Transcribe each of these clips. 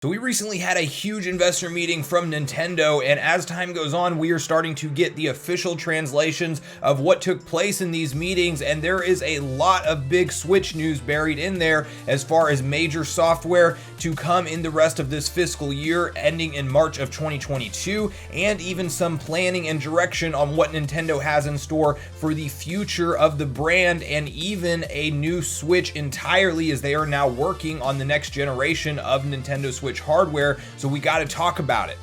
So we recently had a huge investor meeting from Nintendo, and as time goes on, we are starting to get the official translations of what took place in these meetings, and there is a lot of big Switch news buried in there as far as major software to come in the rest of this fiscal year ending in March of 2022, and even some planning and direction on what Nintendo has in store for the future of the brand, and even a new Switch entirely, as they are now working on the next generation of Nintendo Switch hardware, so we got to talk about it.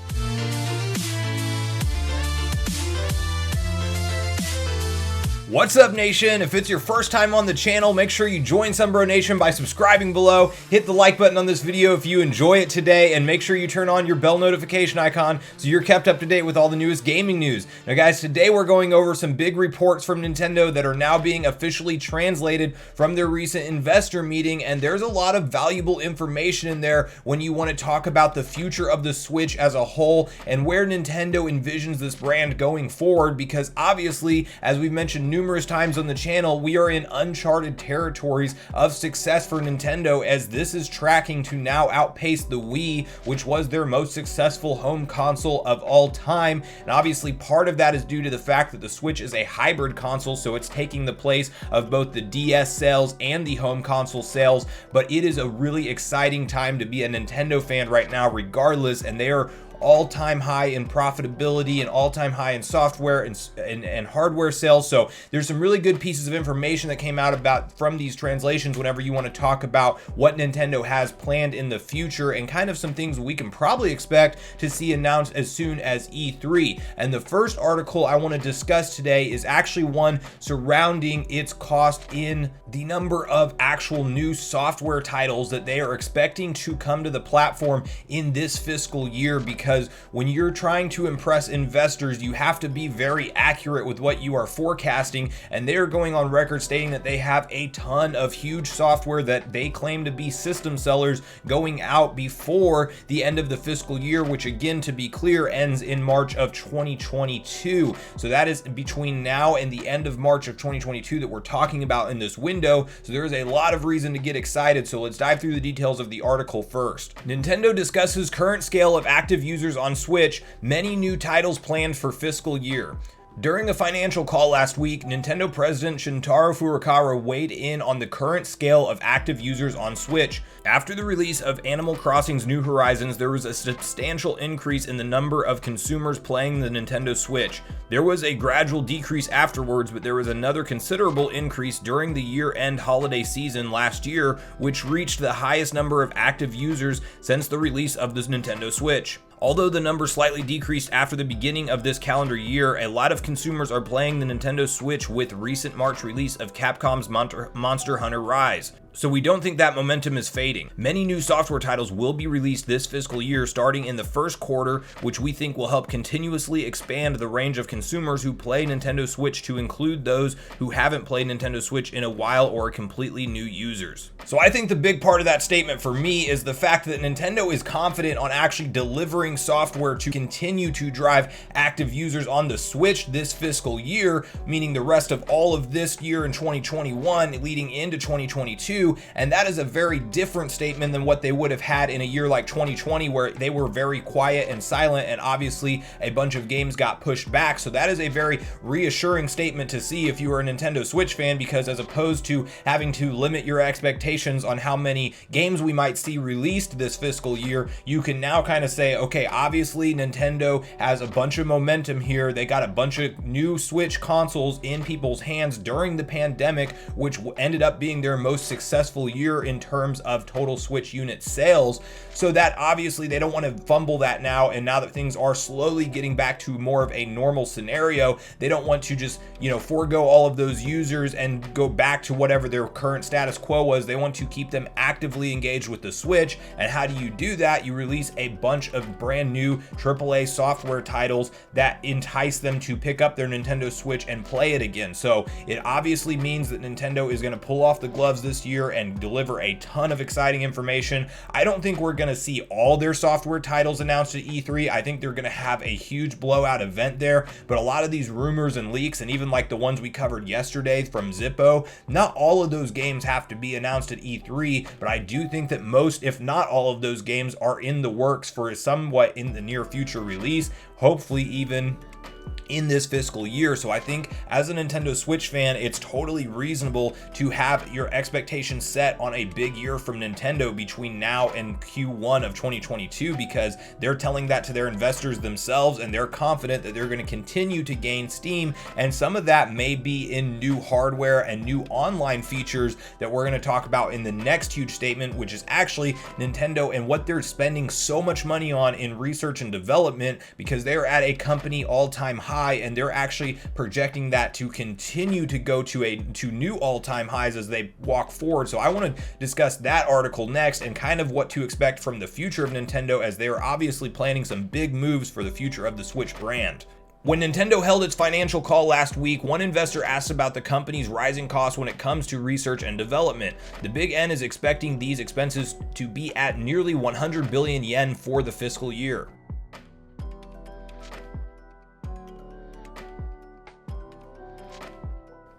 What's up, Nation? If it's your first time on the channel, make sure you join Sunbro Nation by subscribing below, hit the like button on this video if you enjoy it today, and make sure you turn on your bell notification icon so you're kept up to date with all the newest gaming news. Now guys, today we're going over some big reports from Nintendo that are now being officially translated from their recent investor meeting, and there's a lot of valuable information in there when you want to talk about the future of the Switch as a whole and where Nintendo envisions this brand going forward, because obviously, as we've mentioned numerous times on the channel, we are in uncharted territories of success for Nintendo, as this is tracking to now outpace the Wii, which was their most successful home console of all time. And obviously part of that is due to the fact that the Switch is a hybrid console, so it's taking the place of both the DS sales and the home console sales. But it is a really exciting time to be a Nintendo fan right now regardless, and they are all-time high in profitability and all-time high in software and hardware sales. So there's some really good pieces of information that came out about from these translations whenever you want to talk about what Nintendo has planned in the future, and kind of some things we can probably expect to see announced as soon as E3. And the first article I want to discuss today is actually one surrounding its cost in the number of actual new software titles that they are expecting to come to the platform in this fiscal year, because when you're trying to impress investors, you have to be very accurate with what you are forecasting, and they are going on record stating that they have a ton of huge software that they claim to be system sellers going out before the end of the fiscal year, which again, to be clear, ends in March of 2022. So that is between now and the end of March of 2022 that we're talking about in this window. So there is a lot of reason to get excited. So let's dive through the details of the article first. Nintendo discusses current scale of active users on Switch, many new titles planned for fiscal year. During a financial call last week, Nintendo President Shintaro Furukawa weighed in on the current scale of active users on Switch. After the release of Animal Crossing's New Horizons, there was a substantial increase in the number of consumers playing the Nintendo Switch. There was a gradual decrease afterwards, but there was another considerable increase during the year-end holiday season last year, which reached the highest number of active users since the release of the Nintendo Switch. Although the number slightly decreased after the beginning of this calendar year, a lot of consumers are playing the Nintendo Switch with recent March release of Capcom's Monster Hunter Rise. So we don't think that momentum is fading. Many new software titles will be released this fiscal year starting in the first quarter, which we think will help continuously expand the range of consumers who play Nintendo Switch to include those who haven't played Nintendo Switch in a while or are completely new users. So I think the big part of that statement for me is the fact that Nintendo is confident on actually delivering software to continue to drive active users on the Switch this fiscal year, meaning the rest of all of this year in 2021 leading into 2022. And that is a very different statement than what they would have had in a year like 2020, where they were very quiet and silent, and obviously a bunch of games got pushed back. So that is a very reassuring statement to see if you are a Nintendo Switch fan, because as opposed to having to limit your expectations on how many games we might see released this fiscal year, you can now kind of say, okay, obviously Nintendo has a bunch of momentum here. They got a bunch of new Switch consoles in people's hands during the pandemic, which ended up being their most successful year in terms of total Switch unit sales. So that obviously they don't want to fumble that now, and now that things are slowly getting back to more of a normal scenario, they don't want to just, forego all of those users and go back to whatever their current status quo was. They want to keep them actively engaged with the Switch. And how do you do that? You release a bunch of brand new AAA software titles that entice them to pick up their Nintendo Switch and play it again. So it obviously means that Nintendo is going to pull off the gloves this year year and deliver a ton of exciting information. I don't think we're going to see all their software titles announced at E3. I think they're going to have a huge blowout event there, but a lot of these rumors and leaks, and even like the ones we covered yesterday from Zippo, not all of those games have to be announced at E3, but I do think that most, if not all of those games, are in the works for somewhat in the near future release, hopefully even in this fiscal year. So I think as a Nintendo Switch fan, it's totally reasonable to have your expectations set on a big year from Nintendo between now and Q1 of 2022, because they're telling that to their investors themselves, and they're confident that they're going to continue to gain steam, and some of that may be in new hardware and new online features that we're going to talk about in the next huge statement, which is actually Nintendo and what they're spending so much money on in research and development, because they're at a company all-time high, and they're actually projecting that to continue to go to new all-time highs as they walk forward. So I want to discuss that article next, and kind of what to expect from the future of Nintendo, as they are obviously planning some big moves for the future of the Switch brand. When Nintendo held its financial call last week, one investor asked about the company's rising costs when it comes to research and development. The Big N is expecting these expenses to be at nearly 100 billion yen for the fiscal year.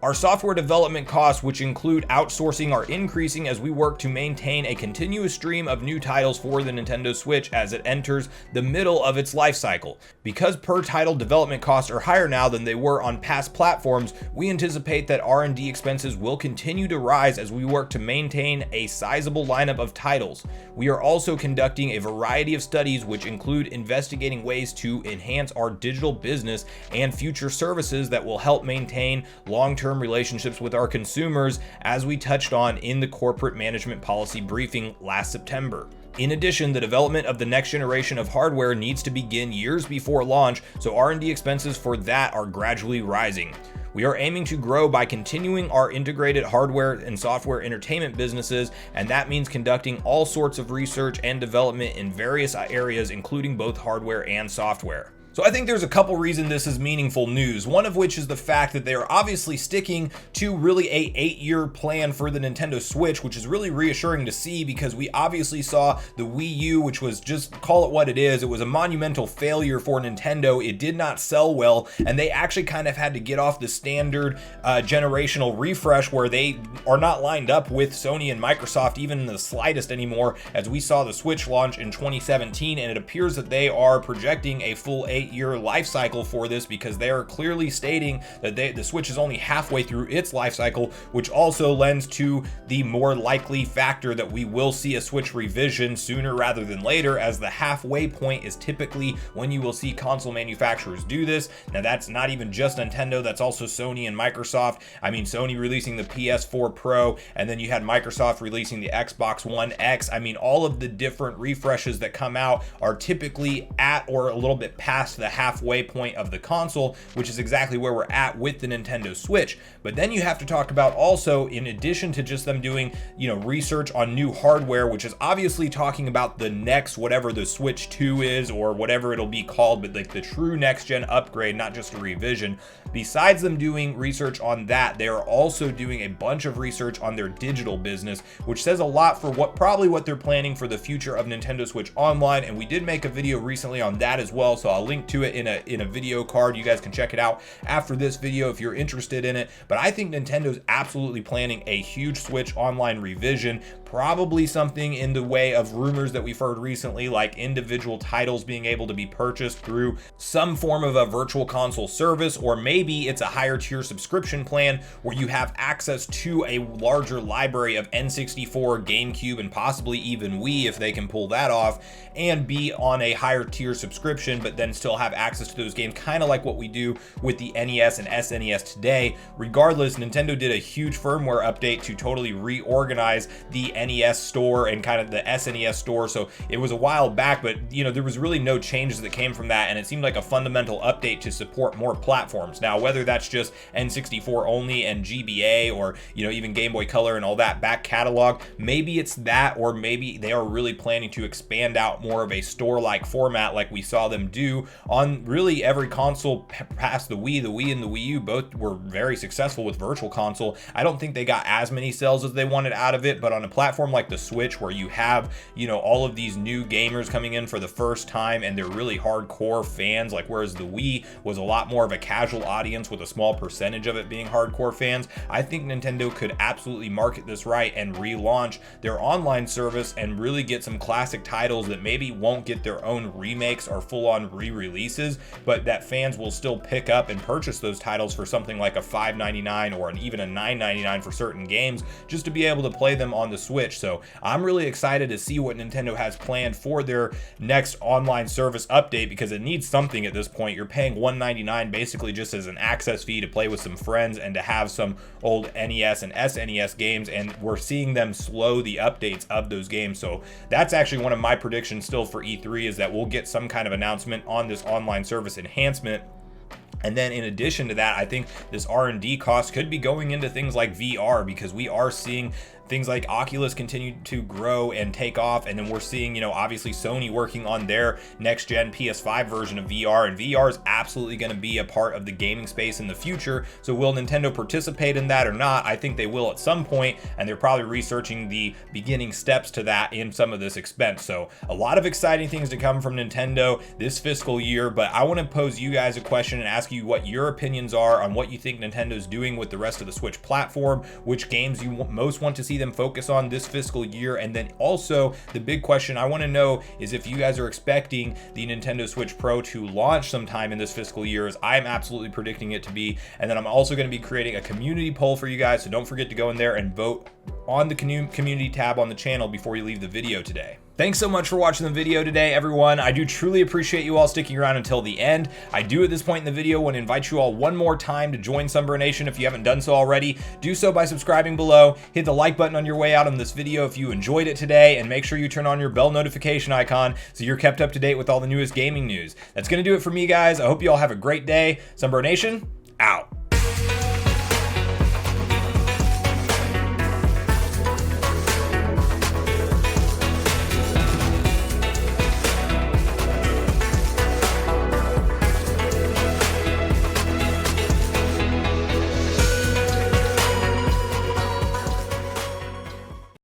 Our software development costs, which include outsourcing, are increasing as we work to maintain a continuous stream of new titles for the Nintendo Switch as it enters the middle of its life cycle. Because per title development costs are higher now than they were on past platforms, we anticipate that R&D expenses will continue to rise as we work to maintain a sizable lineup of titles. We are also conducting a variety of studies which include investigating ways to enhance our digital business and future services that will help maintain long-term relationships with our consumers, as we touched on in the corporate management policy briefing last September. In addition, the development of the next generation of hardware needs to begin years before launch, so R&D expenses for that are gradually rising. We are aiming to grow by continuing our integrated hardware and software entertainment businesses, and that means conducting all sorts of research and development in various areas, including both hardware and software. So I think there's a couple reasons this is meaningful news, one of which is the fact that they are obviously sticking to really a 8-year plan for the Nintendo Switch, which is really reassuring to see, because we obviously saw the Wii U, which was, just call it what it is, it was a monumental failure for Nintendo. It did not sell well, and they actually kind of had to get off the standard generational refresh where they are not lined up with Sony and Microsoft even in the slightest anymore, as we saw the Switch launch in 2017, and it appears that they are projecting a full 8-year life cycle for this, because they are clearly stating that the Switch is only halfway through its life cycle, which also lends to the more likely factor that we will see a Switch revision sooner rather than later, as the halfway point is typically when you will see console manufacturers do this. Now that's not even just Nintendo, that's also Sony and Microsoft. I mean, Sony releasing the PS4 Pro, and then you had Microsoft releasing the Xbox One X. I mean, all of the different refreshes that come out are typically at or a little bit past the halfway point of the console, which is exactly where we're at with the Nintendo Switch. But then you have to talk about also, in addition to just them doing, research on new hardware, which is obviously talking about the next, whatever the Switch 2 is or whatever it'll be called, but like the true next gen upgrade, not just a revision. Besides them doing research on that, they are also doing a bunch of research on their digital business, which says a lot for what they're planning for the future of Nintendo Switch Online. And we did make a video recently on that as well, so I'll link to it in a video card. You guys can check it out after this video if you're interested in it. But I think Nintendo's absolutely planning a huge Switch Online revision, probably something in the way of rumors that we've heard recently, like individual titles being able to be purchased through some form of a virtual console service, or maybe it's a higher tier subscription plan where you have access to a larger library of N64, GameCube, and possibly even Wii if they can pull that off, and be on a higher tier subscription, but then still have access to those games, kind of like what we do with the NES and SNES today. Regardless, Nintendo did a huge firmware update to totally reorganize the NES store and kind of the SNES store. So it was a while back, but there was really no changes that came from that, and it seemed like a fundamental update to support more platforms. Now, whether that's just N64 only and GBA, or even Game Boy Color and all that back catalog, maybe it's that, or maybe they are really planning to expand out more of a store-like format like we saw them do on really every console past the Wii. The Wii and the Wii U both were very successful with Virtual Console. I don't think they got as many sales as they wanted out of it, but on a platform like the Switch, where you have all of these new gamers coming in for the first time and they're really hardcore fans, like whereas the Wii was a lot more of a casual audience with a small percentage of it being hardcore fans, I think Nintendo could absolutely market this right and relaunch their online service and really get some classic titles that maybe won't get their own remakes or full-on re-releases, but that fans will still pick up and purchase those titles for something like a $5.99 or even a $9.99 for certain games, just to be able to play them on the Switch. So I'm really excited to see what Nintendo has planned for their next online service update, because it needs something at this point. You're paying $1.99 basically just as an access fee to play with some friends and to have some old NES and SNES games, and we're seeing them slow the updates of those games. So that's actually one of my predictions still for E3, is that we'll get some kind of announcement on this online service enhancement. And then in addition to that, I think this R&D cost could be going into things like VR, because we are seeing things like Oculus continue to grow and take off, and then we're seeing, obviously Sony working on their next gen PS5 version of VR, and VR is absolutely going to be a part of the gaming space in the future. So will Nintendo participate in that or not? I think they will at some point, and they're probably researching the beginning steps to that in some of this expense. So a lot of exciting things to come from Nintendo this fiscal year, but I want to pose you guys a question and ask you what your opinions are on what you think Nintendo's doing with the rest of the Switch platform, which games you most want to see them focus on this fiscal year. And then also the big question I want to know is if you guys are expecting the Nintendo Switch Pro to launch sometime in this fiscal year, as I'm absolutely predicting it to be. And then I'm also going to be creating a community poll for you guys, so don't forget to go in there and vote on the community tab on the channel before you leave the video today. Thanks so much for watching the video today, everyone. I do truly appreciate you all sticking around until the end. I do at this point in the video want to invite you all one more time to join Sunbro Nation if you haven't done so already. Do so by subscribing below. Hit the like button on your way out on this video if you enjoyed it today, and make sure you turn on your bell notification icon so you're kept up to date with all the newest gaming news. That's going to do it for me, guys. I hope you all have a great day. Sunbro Nation, out.